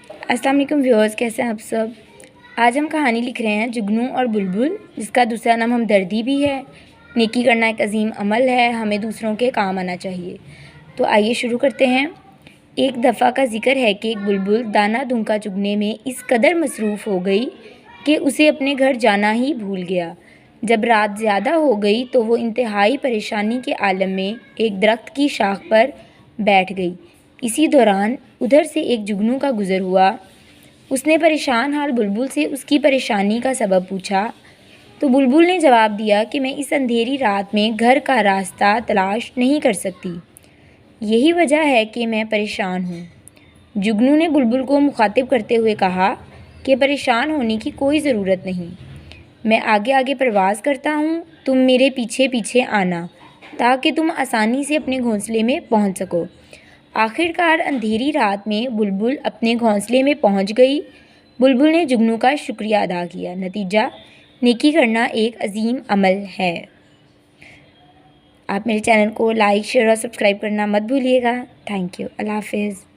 अस्सलाम वालेकुम व्यूअर्स, कैसे हैं आप सब। आज हम कहानी लिख रहे हैं जुगनू और बुलबुल, जिसका दूसरा नाम हमदर्दी भी है। नेकी करना एक अजीम अमल है, हमें दूसरों के काम आना चाहिए। तो आइए शुरू करते हैं। एक दफ़ा का जिक्र है कि एक बुलबुल दाना दुंका चुगने में इस कदर मसरूफ़ हो गई कि उसे अपने घर जाना ही भूल गया। जब रात ज़्यादा हो गई तो वो इंतहाई परेशानी के आलम में एक दरख्त की शाख पर बैठ गई। इसी दौरान उधर से एक जुगनू का गुज़र हुआ। उसने परेशान हाल बुलबुल से उसकी परेशानी का सबब पूछा तो बुलबुल ने जवाब दिया कि मैं इस अंधेरी रात में घर का रास्ता तलाश नहीं कर सकती, यही वजह है कि मैं परेशान हूँ। जुगनू ने बुलबुल को मुखातिब करते हुए कहा कि परेशान होने की कोई ज़रूरत नहीं, मैं आगे आगे परवाज़ करता हूँ, तुम मेरे पीछे पीछे आना ताकि तुम आसानी से अपने घोंसले में पहुँच सको। आखिरकार अंधेरी रात में बुलबुल अपने घोंसले में पहुँच गई। बुलबुल ने जुगनू का शुक्रिया अदा किया। नतीजा, नेकी करना एक अजीम अमल है। आप मेरे चैनल को लाइक, शेयर और सब्सक्राइब करना मत भूलिएगा। Thank you. अल्लाह हाफिज़।